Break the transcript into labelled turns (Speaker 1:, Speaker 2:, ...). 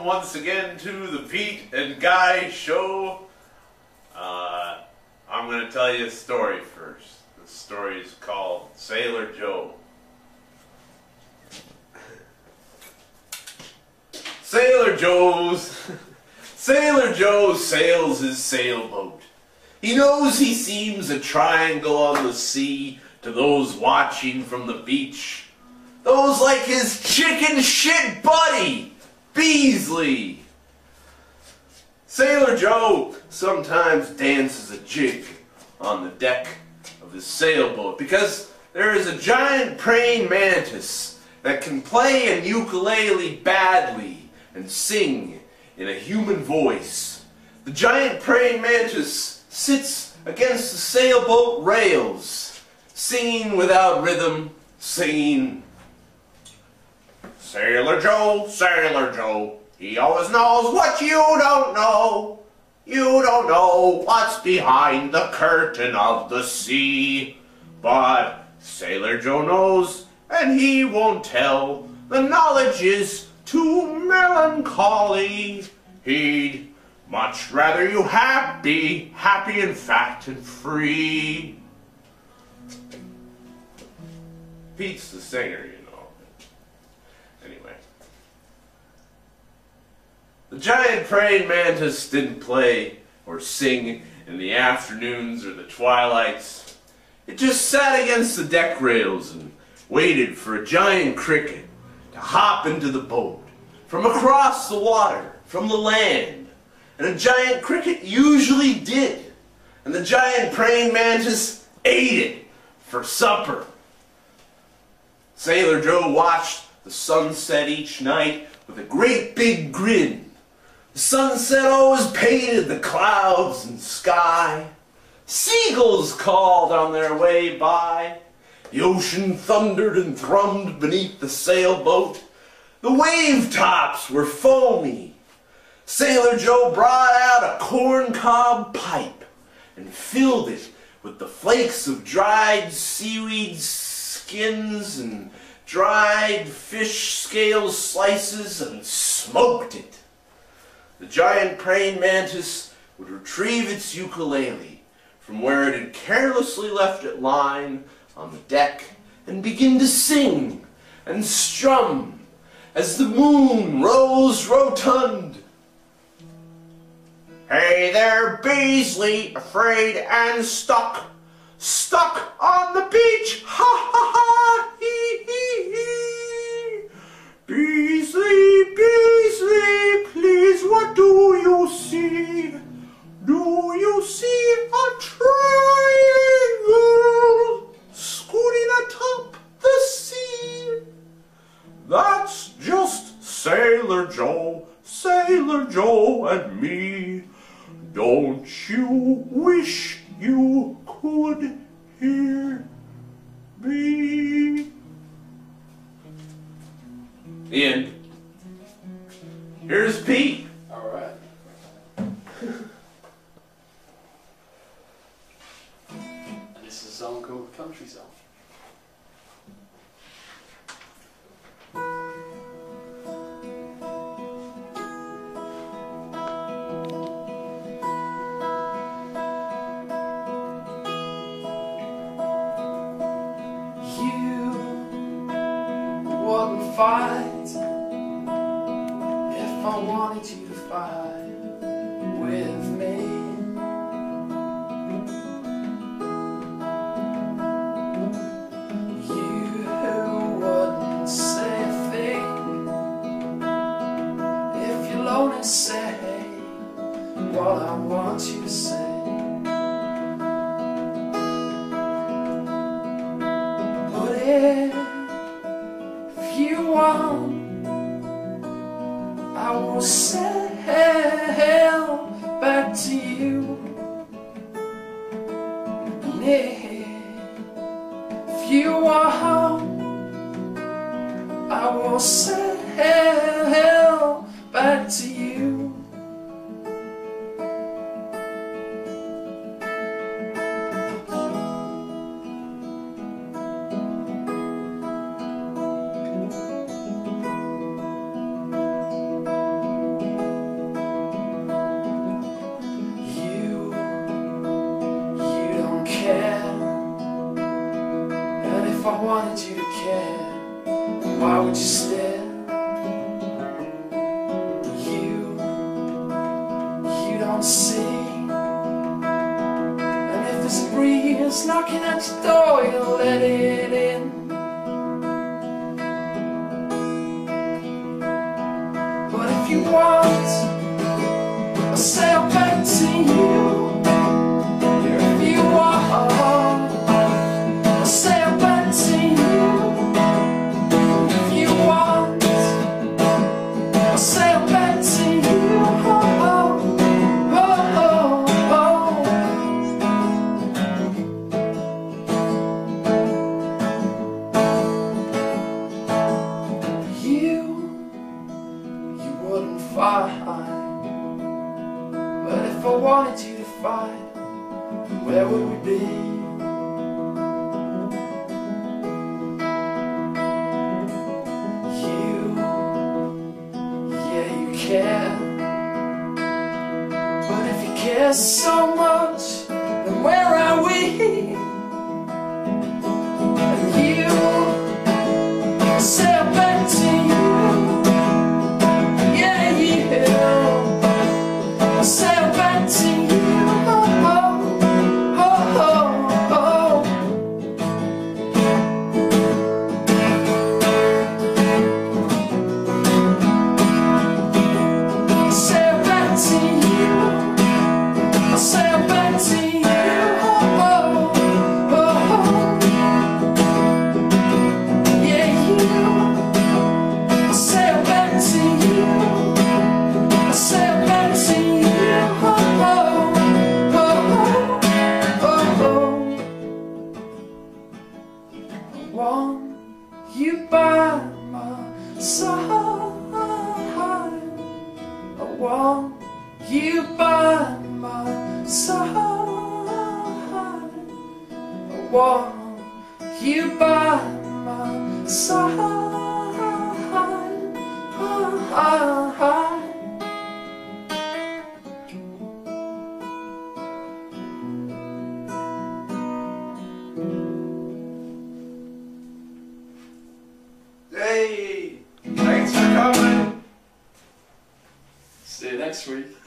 Speaker 1: once again to the Pete and Guy show. I'm going to tell you a story first. The story is called Sailor Joe. Sailor Joe sails his sailboat. He knows he seems a triangle on the sea to those watching from the beach. Those like his chicken shit buddy, Beasley. Sailor Joe sometimes dances a jig on the deck of his sailboat because there is a giant praying mantis that can play an ukulele badly and sing in a human voice. The giant praying mantis sits against the sailboat rails, singing without rhythm, singing, Sailor Joe, he always knows what you don't know. You don't know what's behind the curtain of the sea. But Sailor Joe knows, and he won't tell. The knowledge is too melancholy. He'd much rather you happy and fat and free. Pete's the singer, you know. Anyway. The giant praying mantis didn't play or sing in the afternoons or the twilights. It just sat against the deck rails and waited for a giant cricket to hop into the boat from across the water, from the land. And a giant cricket usually did. And the giant praying mantis ate it for supper. Sailor Joe watched the sunset each night with a great big grin. The sunset always painted the clouds and sky. Seagulls called on their way by. The ocean thundered and thrummed beneath the sailboat. The wave tops were foamy. Sailor Joe brought out a corncob pipe and filled it with the flakes of dried seaweed skins and dried fish scale slices and smoked it. The giant praying mantis would retrieve its ukulele from where it had carelessly left it lying on the deck and begin to sing and strum as the moon rose rotund. Hey there, Beasley, afraid and stuck on the beach, ha ha ha, hee hee hee. Beasley, Beasley, please, what do you see? Do you see a triangle scooting atop the sea? That's just Sailor Joe and me. Don't you wish you could hear me? The end. Here's Pete.
Speaker 2: All right. And this is a song called Country Song. Wouldn't fight if I wanted you to fight with me. You wouldn't say a thing if you'll only say what I want you to say. But if you want, I will sail back to you. And if you want, I will sail back to you. I wanted you to care, why would you stare? You don't see. And if there's a breeze knocking at your door, you'll let it in. But if you want, I'll say I'll back to you. If you want, I'll say I'll back to you. If you want, I'll say I'll back to you. You wouldn't fight, but if I wanted you to fight, where would we be? Yeah, you care. But if you care so much, then where are we? And you say I'm back to you. Yeah, I say I'm back to you. Want you by my side. I want you by my side. I want you by my side.
Speaker 1: Hey, thanks for coming.
Speaker 2: See you next week.